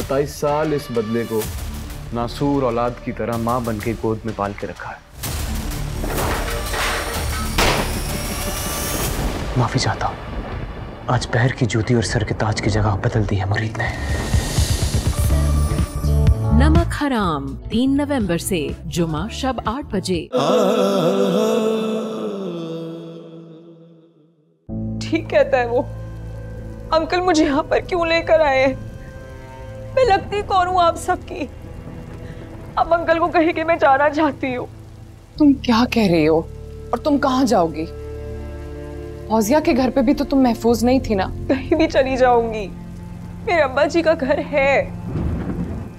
27 साल इस बदले को नासूर औलाद की तरह मां बन के गोद में पाल के रखा है। माफी चाहता हूं, आज पैर की जूती और सर के ताज की जगह बदल दी है मुरीद ने। नमक हराम 3 नवंबर से जुमा शब 8 बजे। ठीक कहता है वो। अंकल मुझे यहाँ पर क्यों लेकर आए? मैं लगती कौन हूँ आप सबकी? अब अंकल को कहे कि मैं जाना चाहती हूँ। तुम क्या कह रही हो? और तुम कहाँ जाओगी? फौजिया के घर पे भी तो तुम महफूज नहीं थी ना? कहीं भी चली जाऊंगी। मेरे अब्बा जी का घर है,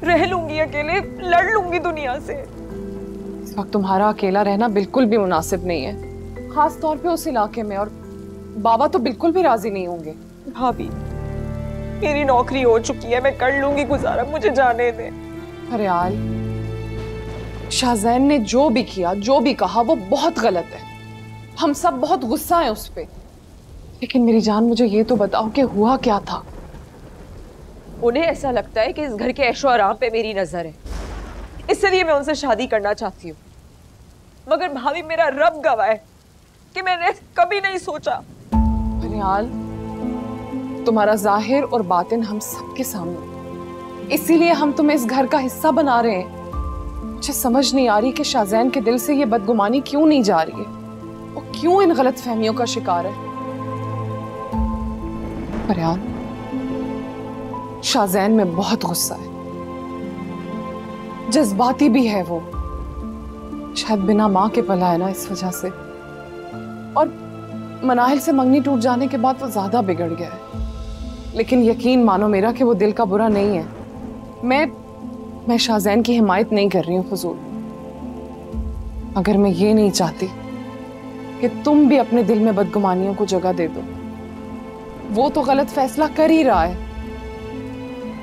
रह लूंगी अकेले, लड़ लूंगी दुनिया से। इस वक्त तुम्हारा अकेला रहना बिल्कुल भी मुनासिब नहीं है, खास तौर पे उस इलाके में। और बाबा तो बिल्कुल भी राजी नहीं होंगे। भाभी, मेरी नौकरी हो चुकी है, मैं कर लूंगी गुजारा, मुझे जाने दे। फरियाल, शाहजैन ने जो भी किया, जो भी कहा, वो बहुत गलत है। हम सब बहुत गुस्सा है उस पे। लेकिन मेरी जान, मुझे ये तो बताओ कि हुआ क्या था? उन्हें ऐसा लगता है कि इस घर के ऐशो आराम पे मेरी नजर है, इसलिए मैं उनसे शादी करना चाहती हूँ। मगर भाभी, मेरा रब गवाह है कि मैंने कभी नहीं सोचा। फरियाल, तुम्हारा जाहिर और बातिन हम सबके सामने, इसीलिए हम तुम्हें इस घर का हिस्सा बना रहे हैं। मुझे समझ नहीं आ रही कि शाहजैन के दिल से ये बदगुमानी क्यों नहीं जा रही है। वो क्यों इन गलत फहमियों का शिकार है? फरियाल, शाहजैन में बहुत गुस्सा है, जज्बाती भी है वो। शायद बिना माँ के पला है ना, इस वजह से। और मनाहिल से मंगनी टूट जाने के बाद वो ज्यादा बिगड़ गया है। लेकिन यकीन मानो मेरा कि वो दिल का बुरा नहीं है। मैं शाहजैन की हिमायत नहीं कर रही हूँ फजूल। अगर मैं ये नहीं चाहती कि तुम भी अपने दिल में बदगुमानियों को जगह दे दो। वो तो गलत फैसला कर ही रहा है,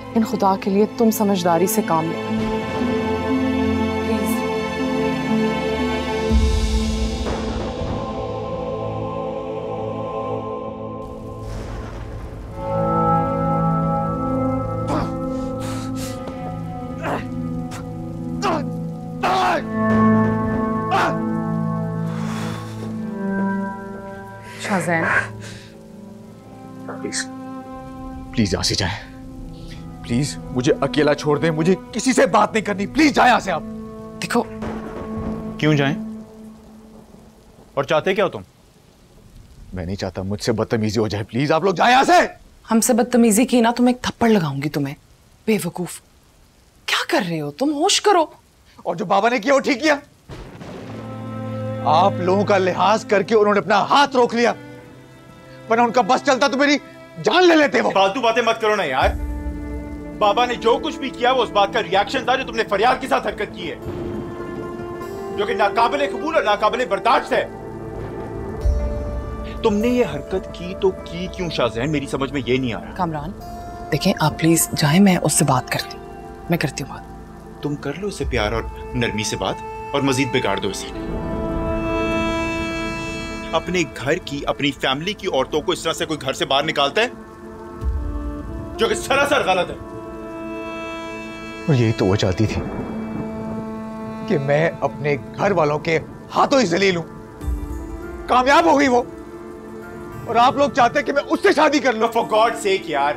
लेकिन खुदा के लिए तुम समझदारी से काम लो प्लीज। शाहजैन, प्लीज प्लीज यहां से जाएं। प्लीज मुझे अकेला छोड़ दें, मुझे किसी से बात नहीं करनी। प्लीज जाएं यहां से आप। देखो, क्यों जाएं? और चाहते क्या हो तुम? मैं नहीं चाहता मुझसे बदतमीजी हो जाए। प्लीज आप लोग जाएं यहां से। हमसे बदतमीजी की ना, तुम एक थप्पड़ लगाऊंगी तुम्हें। बेवकूफ, क्या कर रहे हो तुम? होश करो। और जो बाबा ने किया वो ठीक किया। आप लोगों का लिहाज करके उन्होंने अपना हाथ रोक लिया, वरना उनका बस चलता तो मेरी जान ले लेते वो। फालतू बातें मत करो ना यार। बाबा ने जो कुछ भी किया वो उस बात का रिएक्शन था जो तुमने फरियाद के साथ हरकत की है, जो कि नाकाबिले कबूल और नाकाबिले बर्दाश्त है। तुमने ये हरकत की तो की क्यों शाहजैन? मेरी समझ में ये नहीं आ रहा। कामरान, देखें आप प्लीज जाएं, मैं उससे बात करती हूँ। मैं करती हूँ बात। तुम कर लो इससे प्यार और नरमी से बात, और मजीद बिगाड़ दो इसे। अपने घर की, अपनी फैमिली की औरतों को इस तरह से कोई घर से बाहर निकालता है, जो कि सरासर गलत है। और यही तो वो चाहती थी कि मैं अपने घर वालों के हाथों ही जलील हूं। कामयाब हो गई वो, और आप लोग चाहते हैं कि मैं उससे शादी कर लूं। फॉर गॉड सेक यार,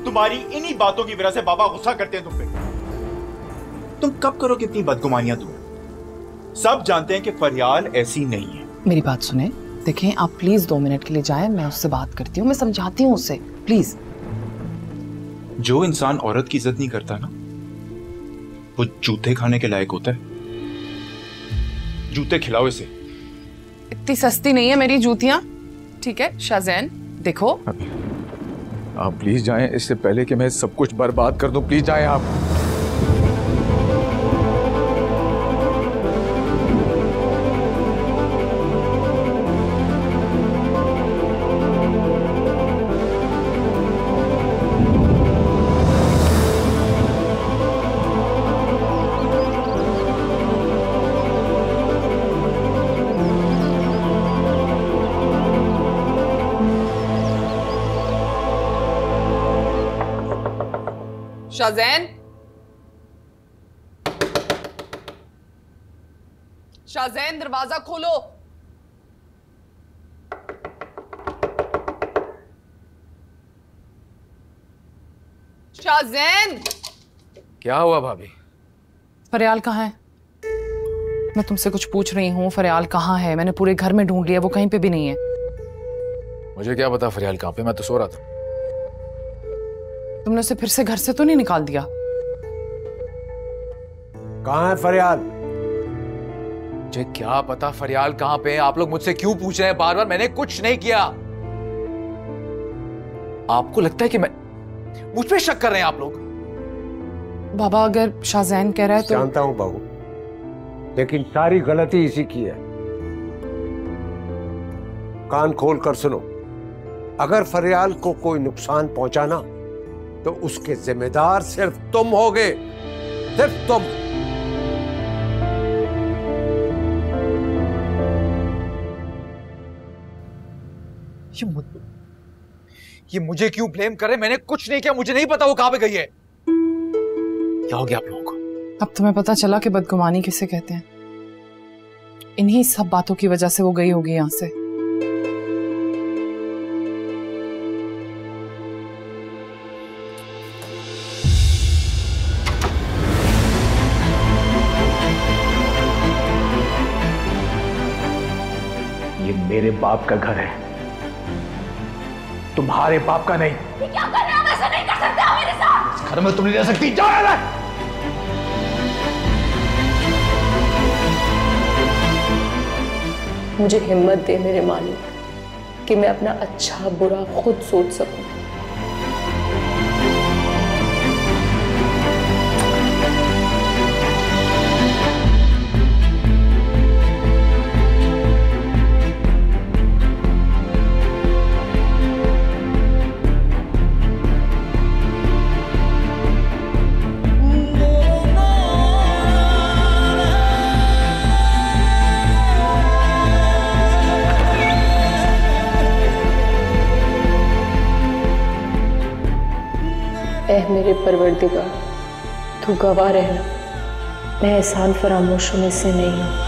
तुम्हारी इन्हीं बातों की वजह से बाबा गुस्सा करते हैं तुम पे। तुम कब करोगे इतनी बदगुमानियां? तुम सब जानते हैं कि फरियाल ऐसी नहीं है। मेरी बात सुने, देखें आप प्लीज 2 मिनट के लिए जाएं, मैं उससे बात करती हूँ, मैं समझाती हूँ उससे, प्लीज। जो इंसान औरत की इज्जत नहीं करता ना, वो जूते खाने के लायक होता है। जूते खिलाओ इसे। इतनी सस्ती नहीं है मेरी जूतियां, ठीक है शाहजैन? देखो आप प्लीज जाएं, इससे पहले कि मैं सब कुछ बर्बाद कर दूं। प्लीज जाएं आप। शाज़ैन, शाज़ैन दरवाजा खोलो। शाज़ैन। क्या हुआ भाभी? फरियाल कहाँ है? मैं तुमसे कुछ पूछ रही हूँ, फरियाल कहाँ है? मैंने पूरे घर में ढूंढ लिया, वो कहीं पे भी नहीं है। मुझे क्या पता फरियाल कहाँ पे, मैं तो सो रहा था। तुमने उसे फिर से घर से तो नहीं निकाल दिया? कहाँ है फरियाल? मुझे क्या पता फरियाल कहाँ पे है? आप लोग मुझसे क्यों पूछ रहे हैं बार बार? मैंने कुछ नहीं किया। आपको लगता है कि मैं, मुझ पे शक कर रहे हैं आप लोग? बाबा अगर शाज़ैन कह रहा है तो। जानता हूं बहू, लेकिन सारी गलती इसी की है। कान खोल कर सुनो, अगर फरियाल को कोई नुकसान पहुंचा ना तो उसके जिम्मेदार सिर्फ तुम होगे, सिर्फ तुम। ये मुझे क्यों ब्लेम कर रहे हैं? मैंने कुछ नहीं किया, मुझे नहीं पता वो कहां पे गई है। क्या हो गया आप लोगों को? अब तुम्हें पता चला कि बदगुमानी किसे कहते हैं। इन्हीं सब बातों की वजह से वो गई होगी यहां से। ये मेरे बाप का घर है, तुम्हारे बाप का नहीं। ये क्या कर रहे हो? ऐसा नहीं कर सकते हो मेरे साथ। इस घर में तुम नहीं रह सकती, जाओ यहाँ से। मुझे हिम्मत दे मेरे मालिक कि मैं अपना अच्छा बुरा खुद सोच सकूं। ऐ मेरे परवरदिगार, तू गवाह रहना, मैं एहसान फरामोशों में से नहीं हूं।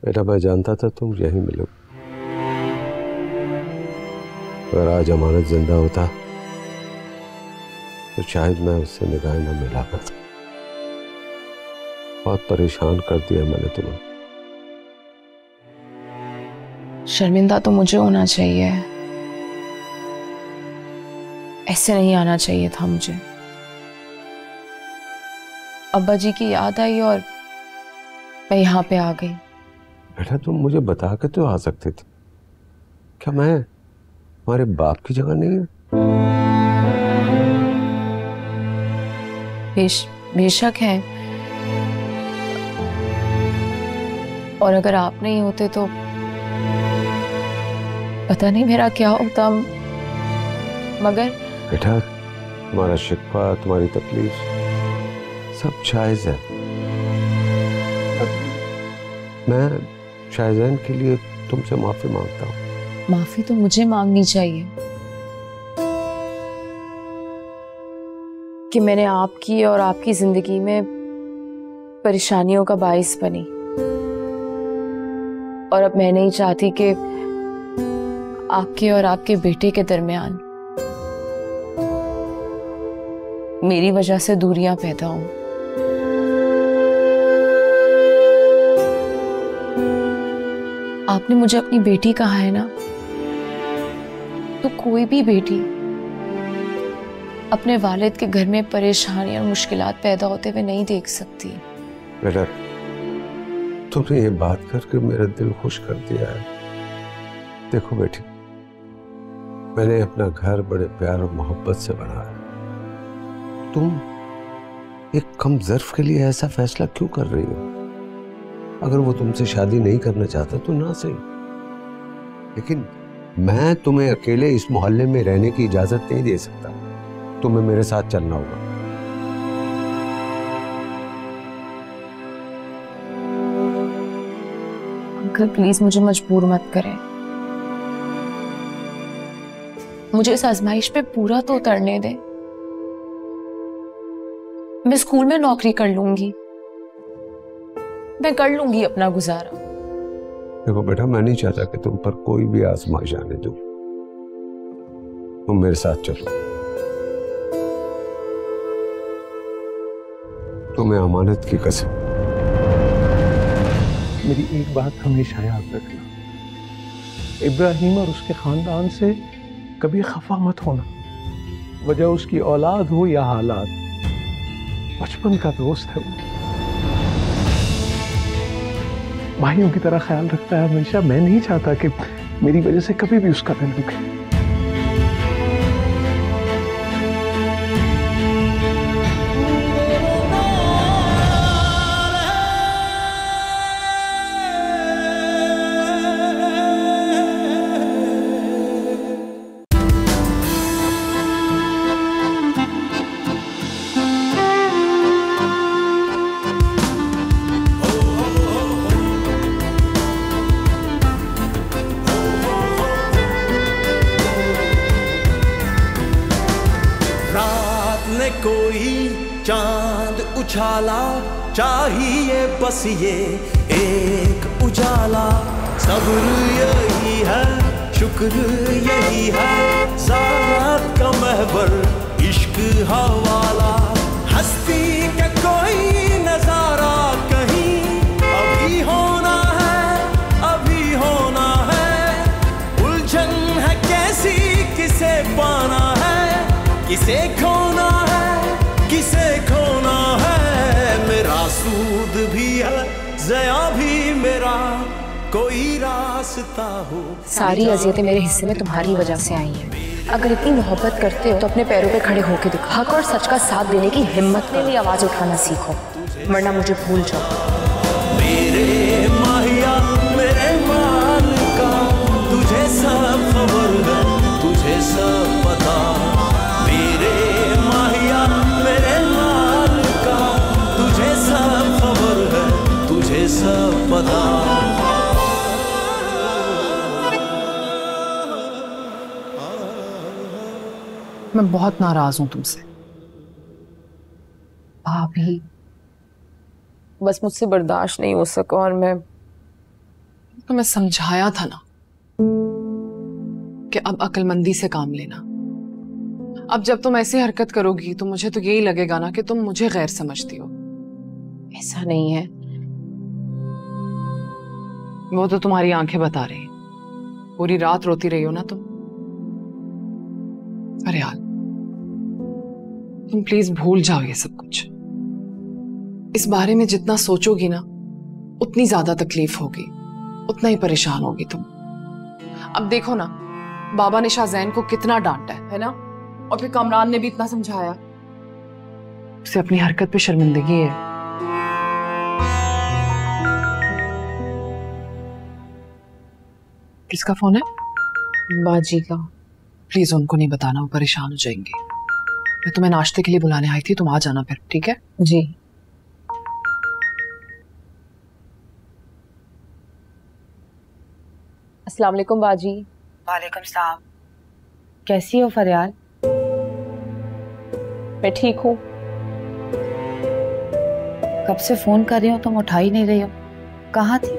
बेटा, मैं जानता था तुम यहीं मिलोगे। अगर आज अमानत जिंदा होता तो शायद मैं उससे निगाह न मिला पाता। बहुत परेशान कर दिया मैंने तुम्हें। शर्मिंदा तो मुझे होना चाहिए, ऐसे नहीं आना चाहिए था मुझे। अब्बा जी की याद आई और मैं यहाँ पे आ गई। बेटा, तुम मुझे बता के तो आ सकते थे। क्या मैं तुम्हारे बाप की जगह नहीं है? बेशक है, और अगर आप नहीं होते तो पता नहीं मेरा क्या होता। मगर बेटा, तुम्हारा शिकवा, तुम्हारी तकलीफ सब जायज है। मैं शाहजहान के लिए तुमसे माफी मांगता हूँ। माफी तो मुझे मांगनी चाहिए कि मैंने आपकी और आपकी जिंदगी में परेशानियों का बाइस बनी, और अब मैं नहीं चाहती कि आपके और आपके बेटे के दरमियान मेरी वजह से दूरियां पैदा हों। आपने मुझे अपनी बेटी कहा है ना, तो कोई भी बेटी अपने वालिद के घर में परेशानी और मुश्किलात पैदा होते हुए नहीं देख सकती। बेटा, तुमने ये बात करके मेरा दिल खुश कर दिया है। देखो बेटी, मैंने अपना घर बड़े प्यार और मोहब्बत से बनाया। तुम एक कम ज़र्फ के लिए ऐसा फैसला क्यों कर रही हो? अगर वो तुमसे शादी नहीं करना चाहता तो ना सही, लेकिन मैं तुम्हें अकेले इस मोहल्ले में रहने की इजाजत नहीं दे सकता। तुम्हें मेरे साथ चलना होगा। अंकल प्लीज मुझे मजबूर मत करें, मुझे इस आजमाइश पे पूरा तो उतरने दें। मैं स्कूल में नौकरी कर लूंगी, मैं कर लूंगी अपना गुजारा। देखो बेटा, मैं नहीं चाहता कि तुम पर कोई भी आजमाइश आने दूं। तुम मेरे साथ चलो। तुम्हें अमानत की कसम। मेरी एक बात हमेशा याद रखना, इब्राहिम और उसके खानदान से कभी खफा मत होना। वजह उसकी औलाद हो या हालात, बचपन का दोस्त है वो, भाइयों की तरह ख्याल रखता है हमेशा। मैं नहीं चाहता कि मेरी वजह से कभी भी उसका दिल दुखे। चांद उछाला, चाहिए बस ये एक उजाला। सब्र यही है, शुक्र यही है, ज़ात का महवर इश्क हवाला। हस्ती का कोई नजारा कहीं अभी होना है, अभी होना है। उलझन है कैसी, किसे पाना है, किसे खोना है, किसे खोना है। मेरा सूद भी है, ज़या भी मेरा, कोई रास्ता हो। सारी अज़ियतें मेरे हिस्से में तुम्हारी वजह से आई हैं। अगर इतनी मोहब्बत करते हो तो अपने पैरों पे खड़े होके दिखो। हक और सच का साथ देने की हिम्मत के लिए आवाज उठाना सीखो, वरना मुझे भूल जाओ। मेरे माहिया मेरे मालिका, तुझे सब खबर है, तुझे सब पता। मेरे माहिया मेरे मालिका, तुझे सब खबर है, तुझे सब पता। मैं बहुत नाराज हूं तुमसे भाभी, बस मुझसे बर्दाश्त नहीं हो सका और मैं तुम्हें समझाया था ना कि अब अक्लमंदी से काम लेना। अब जब तुम ऐसी हरकत करोगी तो मुझे तो यही लगेगा ना कि तुम मुझे गैर समझती हो। ऐसा नहीं है। वो तो तुम्हारी आंखें बता रही, पूरी रात रोती रही हो ना तुम। अरे यार, तुम प्लीज भूल जाओ ये सब कुछ। इस बारे में जितना सोचोगी ना उतनी ज्यादा तकलीफ होगी, उतना ही परेशान होगी तुम। अब देखो ना, बाबा ने शाहजैन को कितना डांटा है ना, और फिर कामरान ने भी इतना समझाया। उसे अपनी हरकत पे शर्मिंदगी है। किसका फोन है? बाजी का। प्लीज उनको नहीं बताना, वो परेशान हो जाएंगे। मैं तुम्हें नाश्ते के लिए बुलाने आई थी, तुम आ जाना फिर, ठीक है? जी। अस्सलाम वालेकुम बाजी। वालेकुम सलाम। कैसी हो फरियाल? मैं ठीक हूँ। कब से फोन कर रही हो, तुम उठा ही नहीं रही हो, कहाँ थी?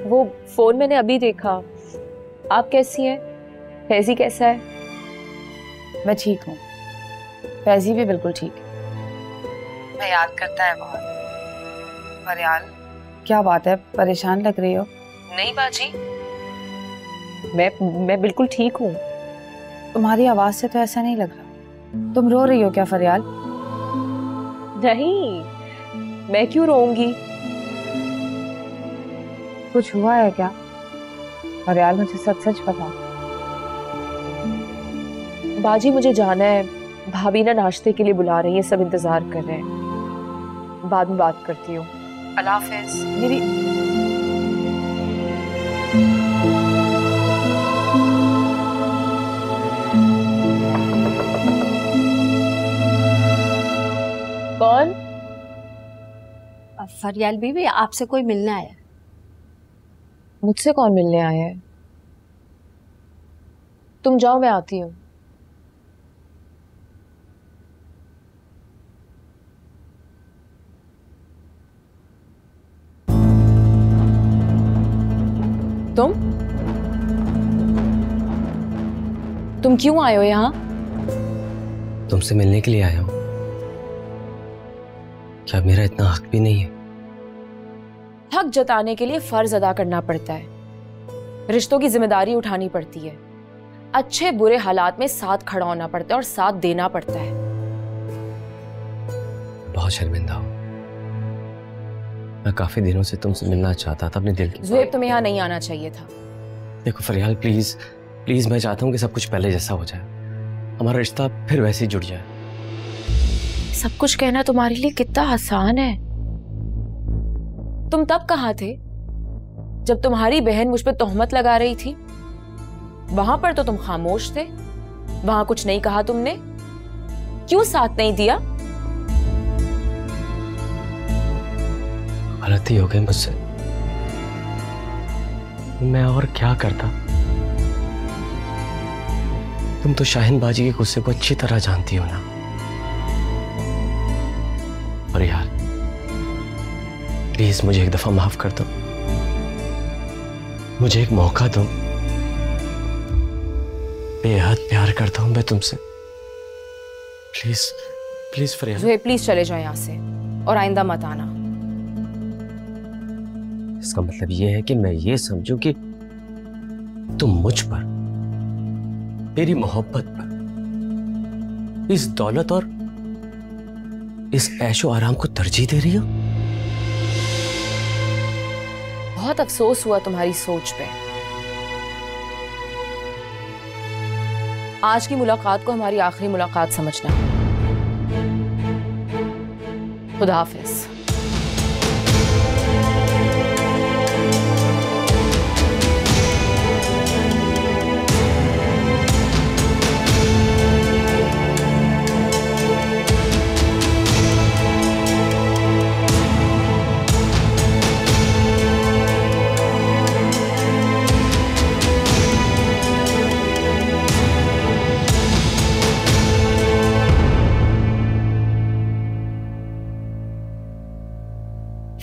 वो फोन मैंने अभी देखा। आप कैसी हैं? फैजी कैसा है? मैं ठीक हूँ, फैजी भी बिल्कुल ठीक है। मैं याद करता है बहुत। फरियाल, क्या बात है, परेशान लग रही हो? नहीं बाजी, मैं बिल्कुल ठीक हूँ। तुम्हारी आवाज से तो ऐसा नहीं लग रहा। तुम रो रही हो क्या फरियाल? नहीं, मैं क्यों रोऊंगी? कुछ हुआ है क्या फरियाल? मुझे सच सच बता। बाजी मुझे जाना है, भाभी ना नाश्ते के लिए बुला रही है, सब इंतजार कर रहे हैं। बाद में बात करती हूँ। अल्लाह हाफिज। मेरी कौन? फरियाल बीवी, आपसे कोई मिलने आया। मुझसे कौन मिलने आया है? तुम जाओ, मैं आती हूँ। तुम क्यों आए हो यहाँ? तुमसे मिलने के लिए आया हूँ। क्या मेरा इतना हक भी नहीं है? हक जताने के लिए फर्ज अदा करना पड़ता है, रिश्तों की जिम्मेदारी उठानी पड़ती है, अच्छे बुरे हालात में साथ खड़ा होना पड़ता है और साथ देना पड़ता है। बहुत शर्मिंदा हूँ। मैं काफी दिनों से तुमसे मिलना चाहता था, अपने दिल की। ज़ुहैब, तुम्हें यहाँ नहीं आना चाहिए था। देखो फरियाल, प्लीज प्लीज, मैं चाहता हूँ कि सब कुछ पहले जैसा हो जाए, हमारा रिश्ता फिर वैसे ही जुड़ जाए। सब कुछ कहना तुम्हारे लिए कितना आसान है। तुम तब कहाँ थे जब तुम्हारी बहन मुझ पे तोहमत लगा रही थी? वहां पर तो तुम खामोश थे, वहां कुछ नहीं कहा तुमने। क्यों साथ नहीं दिया? गलती हो गई मुझसे, मैं और क्या करता। तुम तो शाहीन बाजी के गुस्से को अच्छी तरह जानती हो ना। और यार प्लीज मुझे एक दफा माफ कर दो, मुझे एक मौका दो। बेहद प्यार करता हूं मैं तुमसे। Please please Fariyal. Zuhaib, please चले जाओ यहाँ से और आइंदा मत आना। इसका मतलब यह है कि मैं ये समझूं कि तुम मुझ पर, मेरी मोहब्बत पर, इस दौलत और इस ऐशो आराम को तरजीह दे रही हो? बहुत अफसोस हुआ तुम्हारी सोच पे। आज की मुलाकात को हमारी आखिरी मुलाकात समझना। खुदा हाफिज।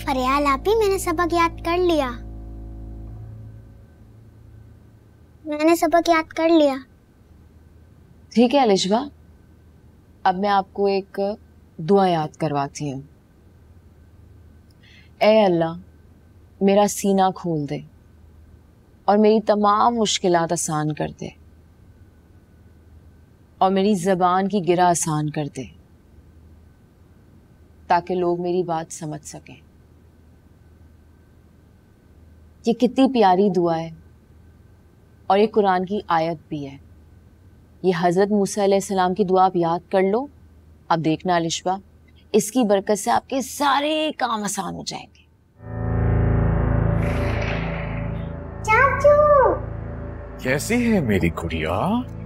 फरियाल आपी, मैंने सबक याद कर लिया। मैंने सबक याद कर लिया। ठीक है अलिशबा, अब मैं आपको एक दुआ याद करवाती हूँ। ऐ अल्लाह, मेरा सीना खोल दे और मेरी तमाम मुश्किलात आसान कर दे और मेरी ज़बान की गिरा आसान कर दे, ताकि लोग मेरी बात समझ सकें। ये कितनी प्यारी दुआ है और ये कुरान की आयत भी है। ये हज़रत मूसा अलैहिस्सलाम की दुआ आप याद कर लो। अब देखना अलिशबा, इसकी बरकत से आपके सारे काम आसान हो जाएंगे। चाचू, कैसी है मेरी गुड़िया?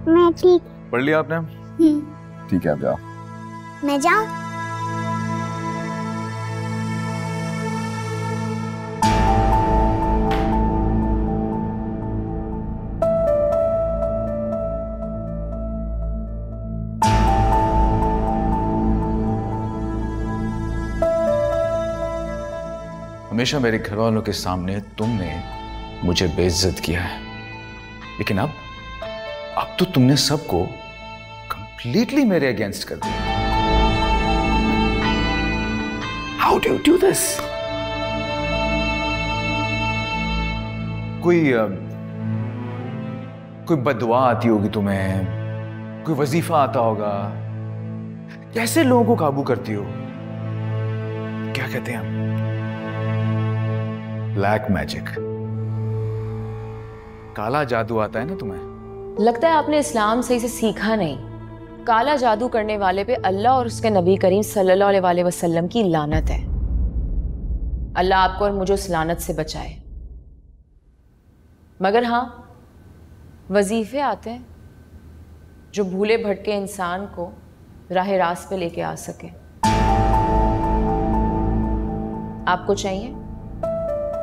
मैं ठीक। पढ़ लिया आपने? ठीक है, आप जाओ। मैं जाऊं? हमेशा मेरे घर वालों के सामने तुमने मुझे बेइज्जत किया है, लेकिन अब तो तुमने सबको कंप्लीटली मेरे अगेंस्ट कर दिया। How do you do this? कोई बददुआ आती होगी तुम्हें, कोई वजीफा आता होगा। कैसे लोगों को काबू करती हो? क्या कहते हैं हम? ब्लैक मैजिक, काला जादू आता है ना तुम्हें। लगता है आपने इस्लाम सही से सीखा नहीं। काला जादू करने वाले पे अल्लाह और उसके नबी करीम सल्लल्लाहु अलैहि वसल्लम की लानत है। अल्लाह आपको और मुझे उस लानत से बचाए। मगर हाँ, वजीफे आते हैं जो भूले भटके इंसान को राह रास्त पे लेके आ सके। आपको चाहिए?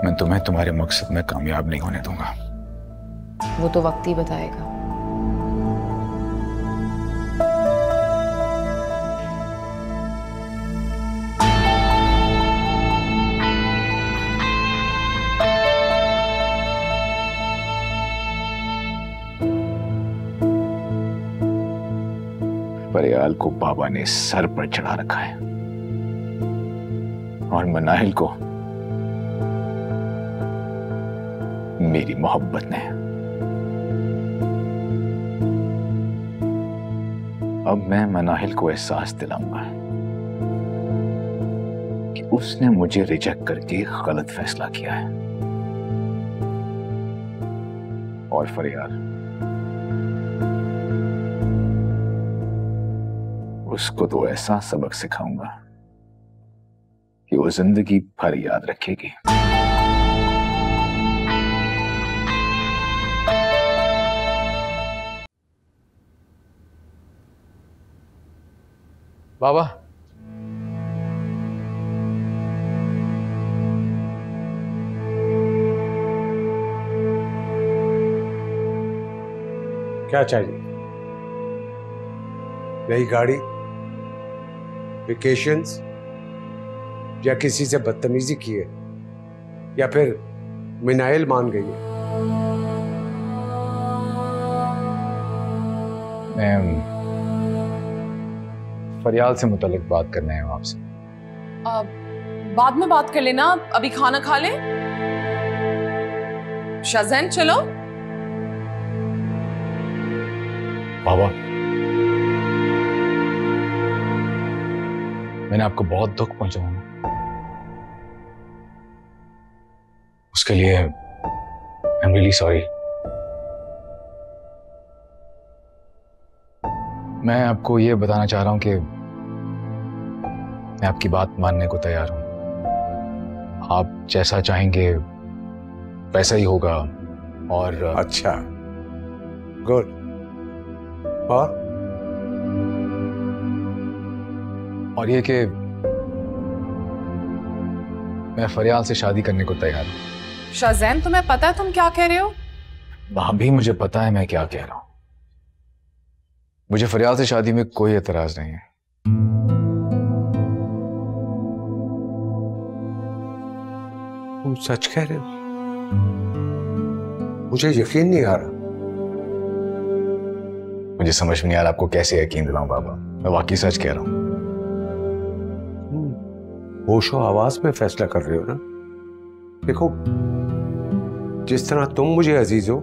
मैं तुम्हें तुम्हारे मकसद में कामयाब नहीं होने दूंगा। वो तो वक्त ही बताएगा। फरियाल को बाबा ने सर पर चढ़ा रखा है और मनाहिल को मेरी मोहब्बत ने। अब मैं मनाहिल को एहसास दिलाऊंगा कि उसने मुझे रिजेक्ट करके गलत फैसला किया है। और फरियाल, उसको तो ऐसा सबक सिखाऊंगा कि वो जिंदगी भर याद रखेगी। बाबा, क्या चाहिए? नई गाड़ी, वेकेशंस, या किसी से बदतमीजी की है, या फिर मिनाइल मान गई है? मैं फरियाल से मुतालिक बात करना है आपसे। बाद में बात कर लेना, अभी खाना खा ले। शाज़ैन चलो। बाबा, मैंने आपको बहुत दुख पहुंचाया, उसके लिए आई एम रियली सॉरी। मैं आपको ये बताना चाह रहा हूं कि मैं आपकी बात मानने को तैयार हूं। आप जैसा चाहेंगे वैसा ही होगा। और अच्छा, गुड। और ये कि मैं फरियाल से शादी करने को तैयार हूं। शाज़ैन, तुम्हें पता है तुम क्या कह रहे हो? भाभी, मुझे पता है मैं क्या कह रहा हूं। मुझे फरियाल से शादी में कोई एतराज नहीं है। तुम सच कह रहे हो? मुझे यकीन नहीं आ रहा। मुझे समझ में नहीं आ रहा आपको कैसे यकीन दिलाऊं बाबा। मैं वाकई सच कह रहा हूं। होशो आवाज में फैसला कर रहे हो ना। देखो, जिस तरह तुम मुझे अजीज हो,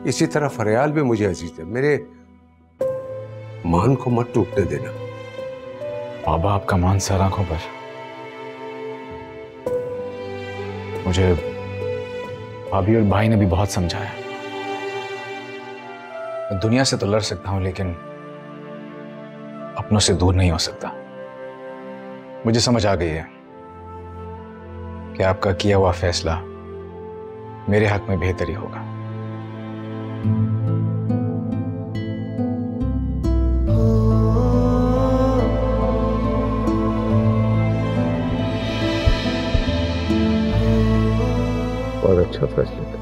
इसी तरह फरियाल भी मुझे अजीज है। मेरे मान को मत टूटने देना। बाबा, आपका मान सर आंखों पर। मुझे भाभी और भाई ने भी बहुत समझाया। मैं दुनिया से तो लड़ सकता हूं, लेकिन अपनों से दूर नहीं हो सकता। मुझे समझ आ गई है कि आपका किया हुआ फैसला मेरे हक में बेहतर ही होगा। और अच्छा फैसला था।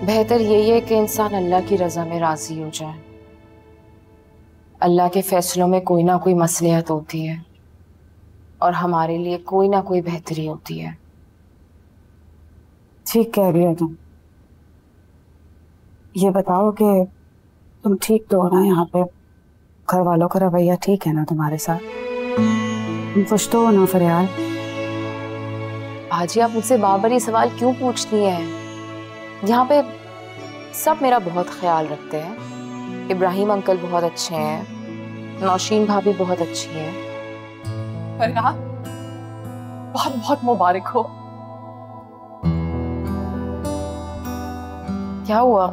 बेहतर यही है कि इंसान अल्लाह की रजा में राजी हो जाए। अल्लाह के फैसलों में कोई ना कोई मसलिहत होती है और हमारे लिए कोई ना कोई बेहतरी होती है। ठीक कह रही हो तुम। ये बताओ कि तुम ठीक तो हो ना? यहाँ पे घर वालों का रवैया ठीक है ना तुम्हारे साथ? तुम खुश तो हो ना फरियाल? भाजी, आप मुझसे बार बार ये सवाल क्यों पूछती हैं? यहाँ पे सब मेरा बहुत ख्याल रखते हैं। इब्राहिम अंकल बहुत अच्छे हैं, नौशीन भाभी बहुत अच्छी है। फरियाद, बहुत बहुत मुबारक हो। क्या हुआ?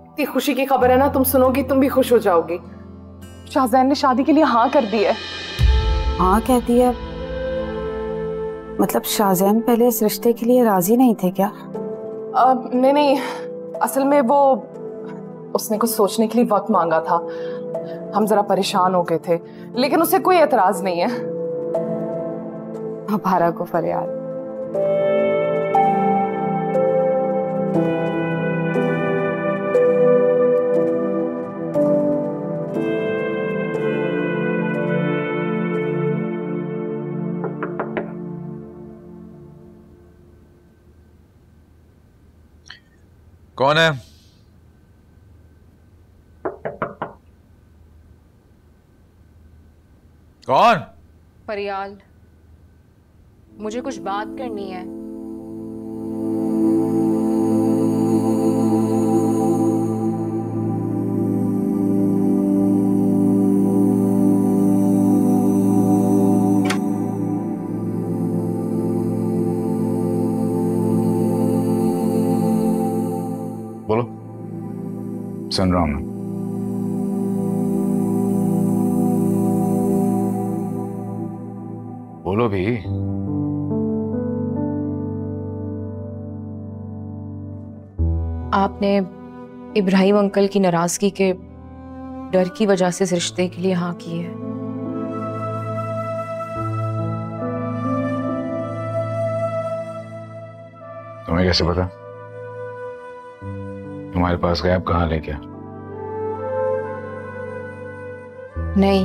इतनी खुशी की खबर है ना, तुम सुनोगी तुम भी खुश हो जाओगी। शाहजैन ने शादी के लिए हाँ कर दी है। हाँ कहती है? मतलब शाहजैन पहले इस रिश्ते के लिए राजी नहीं थे क्या? नहीं नहीं, असल में वो उसने कुछ सोचने के लिए वक्त मांगा था। हम जरा परेशान हो गए थे, लेकिन उसे कोई एतराज नहीं है। मुबारक हो फरियाद। कौन है? कौन? फरियाल, मुझे कुछ बात करनी है। बोलो, सुन रहा हूं मैं। बोलो भी। आपने इब्राहिम अंकल की नाराजगी के डर की वजह से इस रिश्ते के लिए हाँ की है। तुम्हें कैसे पता? तुम्हारे पास गैब कहाँ ले क्या? नहीं,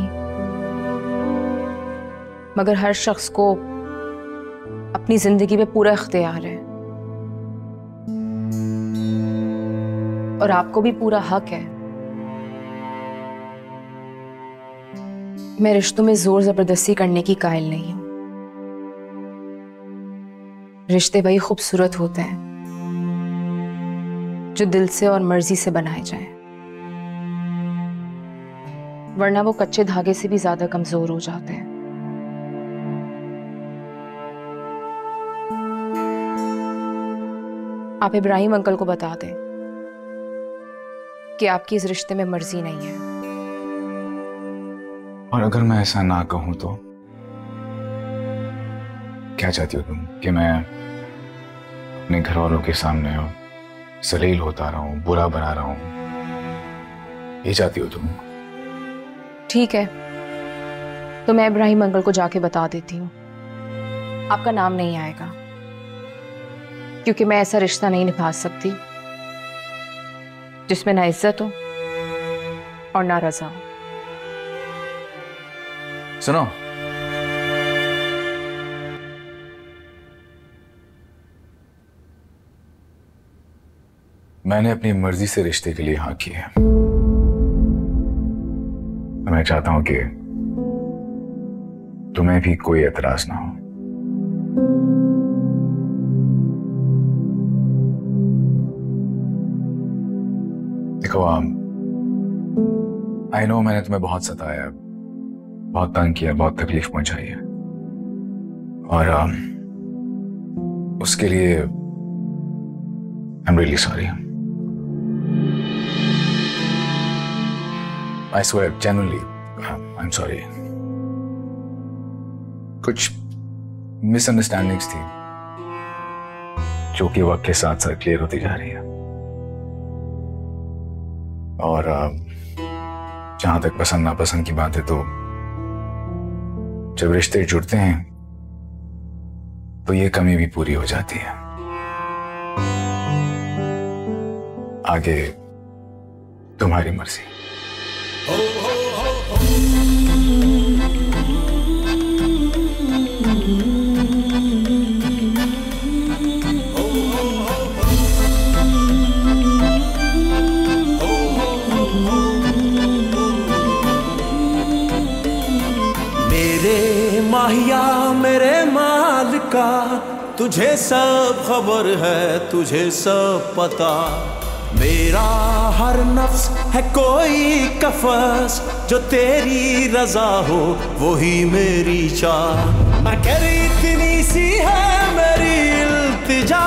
मगर हर शख्स को अपनी जिंदगी में पूरा इख्तियार है और आपको भी पूरा हक है। मैं रिश्तों में जोर जबरदस्ती करने की कायल नहीं हूं। रिश्ते वही खूबसूरत होते हैं जो दिल से और मर्जी से बनाए जाएं, वरना वो कच्चे धागे से भी ज्यादा कमजोर हो जाते हैं। आप इब्राहिम अंकल को बता दें कि आपकी इस रिश्ते में मर्जी नहीं है। और अगर मैं ऐसा ना कहूं तो क्या चाहती हो तुम? कि मैं अपने घर वालों के सामने जलील होता रहा हूं, बुरा बना रहा हूं? ये चाहती हो तुम? ठीक है, तो मैं इब्राहिम अंकल को जाके बता देती हूँ। आपका नाम नहीं आएगा, क्योंकि मैं ऐसा रिश्ता नहीं निभा सकती जिसमें ना इज्जत हो और ना रजा हो। सुनो, मैंने अपनी मर्जी से रिश्ते के लिए हाँ की है। मैं चाहता हूं कि तुम्हें भी कोई एतराज ना हो। देखो, आई नो मैंने तुम्हें बहुत सताया, बहुत तंग किया, बहुत तकलीफ पहुंचाई है, और उसके लिए I am really sorry. I swear, genuinely, I'm sorry. कुछ मिसअंडरस्टैंडिंग्स थी जो कि वक्त के साथ साथ क्लियर होती जा रही है, और जहां तक पसंद नापसंद की बात है, तो जब रिश्ते जुड़ते हैं तो ये कमी भी पूरी हो जाती है। आगे तुम्हारी मर्जी। मेरे माहिया मेरे माल का तुझे सब खबर है, तुझे सब पता। मेरा हर नफ्स है कोई कफस, जो तेरी रजा हो वही मेरी चाह। मगर इतनी सी है मेरी इल्तिजा,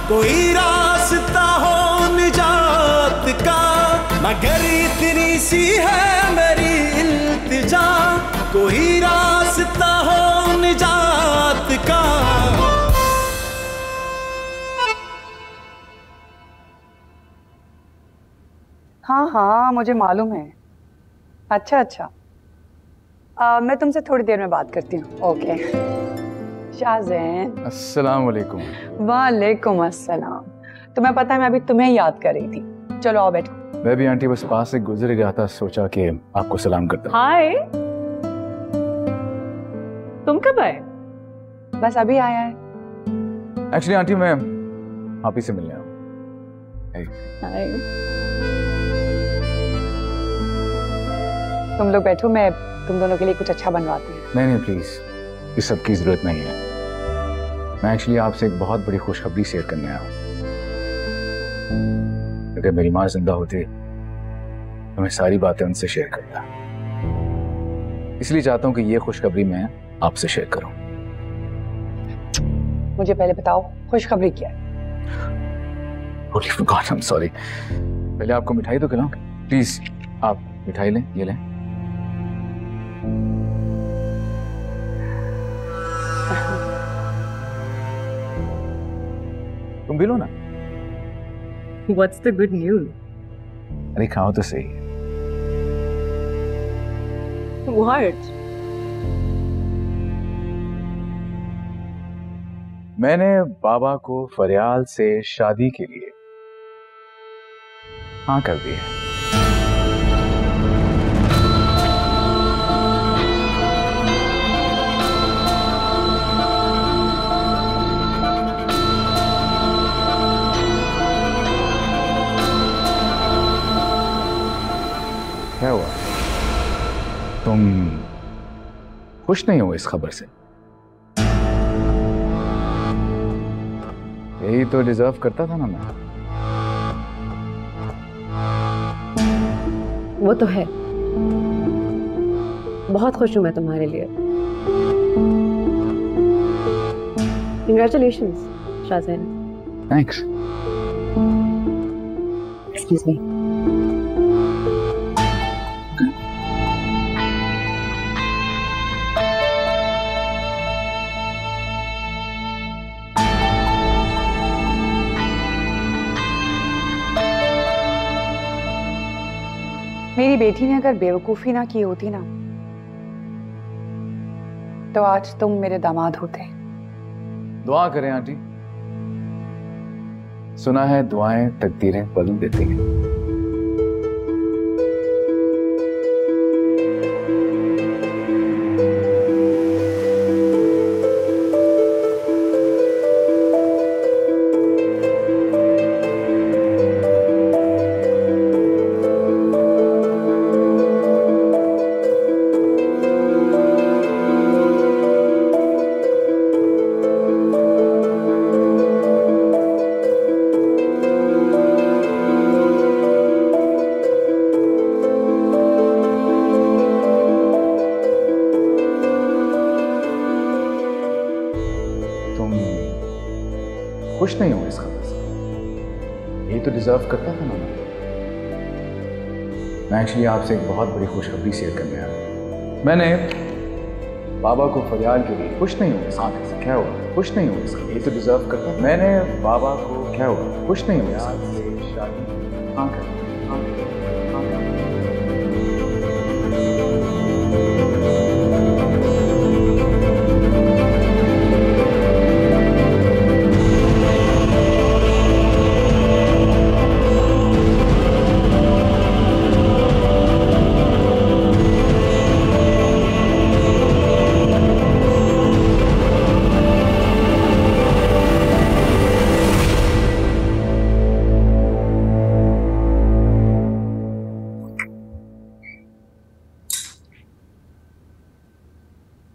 कोई रास्ता हो निजात का। मगर इतनी सी है मेरी इल्तिजा, कोई रास्ता हो निजात का। हाँ हाँ मुझे मालूम है। अच्छा अच्छा, मैं तुमसे थोड़ी देर में बात करती हूँ। ओके। शाहज़ैन। अस्सलाम वालेकुम। वालेकुम अस्सलाम। तुम्हें पता है मैं अभी तुम्हें याद कर रही थी। चलो आओ बैठो। मैं भी आंटी बस पास से गुजर गया था, सोचा कि आपको सलाम करता हूँ। हाय, तुम कब आए? बस अभी आया है। एक्चुअली आंटी मैं आप ही से मिलने आया। हाय। तुम लोग बैठो, मैं तुम दोनों के लिए कुछ अच्छा बनवाती हूँ। नहीं नहीं प्लीज, इस सब की जरूरत नहीं है। मैं एक्चुअली आपसे एक बहुत बड़ी खुशखबरी शेयर करने आया हूँ। अगर मेरी माँ जिंदा होती तो मैं सारी बातें उनसे शेयर करता, इसलिए चाहता हूँ कि ये खुशखबरी मैं आपसे शेयर करूँ। मुझे पहले बताओ खुशखबरी क्या है? Totally forgot, I'm sorry। पहले आपको मिठाई तो खिलाऊं, प्लीज आप मिठाई लें, ये लें। तुम भी लो ना। What's the good news? अरे खाओ तो सही। What? मैंने बाबा को फरियाल से शादी के लिए हाँ कर दी है। क्या हुआ? तुम खुश नहीं हो इस खबर से? यही तो डिजर्व करता था ना मैं। वो तो है, बहुत खुश हूं मैं तुम्हारे लिए। Congratulations Shahzain. Thanks. Excuse me. मेरी बेटी ने अगर बेवकूफी ना की होती ना तो आज तुम मेरे दामाद होते। दुआ करें आंटी, सुना है दुआएं तकदीरें बदल देती हैं। खुश नहीं हो इस खबर से? यही तो डिजर्व करता था ना मैं एक्चुअली आपसे एक बहुत बड़ी खुशखबरी शेयर करने आया। मैंने बाबा को फरियाल के लिए खुश नहीं हूँ इस खबर से। क्या हुआ? खुश नहीं हूँ इसका, यही तो डिजर्व करता। मैंने बाबा को क्या हुआ? खुश नहीं हूँ इससे शादी हाँ कर।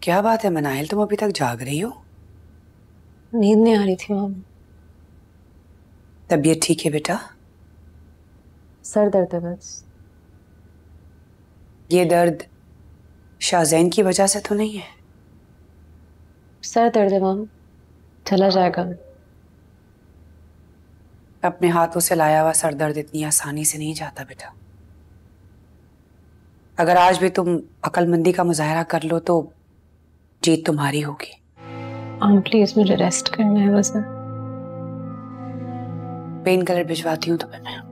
क्या बात है मनाहिल, तुम अभी तक जाग रही हो? नींद नहीं आ रही थी मम। तबीयत ठीक है बेटा? सर दर्द है बस। ये दर्द शाज़ैन की वजह से तो नहीं है? सर दर्द है मॉम, चला जाएगा। अपने हाथों से लाया हुआ सर दर्द इतनी आसानी से नहीं जाता बेटा। अगर आज भी तुम अक्लमंदी का मुजाहरा कर लो तो जीत तुम्हारी होगी। प्लीज मुझे रेस्ट करना है बस। पेन किलर भिजवाती हूँ तुम्हें मैं।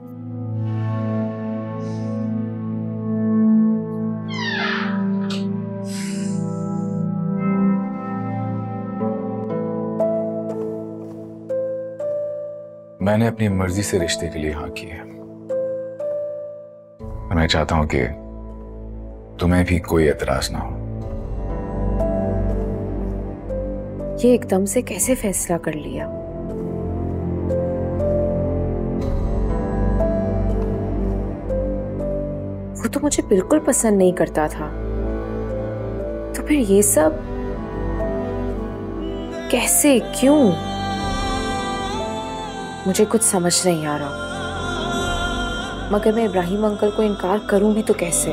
मैंने अपनी मर्जी से रिश्ते के लिए हाँ की है। मैं चाहता हूं कि तुम्हें भी कोई एतराज ना हो। ये एकदम से कैसे फैसला कर लिया? वो तो मुझे बिल्कुल पसंद नहीं करता था, तो फिर ये सब कैसे, क्यों? मुझे कुछ समझ नहीं आ रहा। मगर मैं इब्राहिम अंकल को इनकार करूं भी तो कैसे?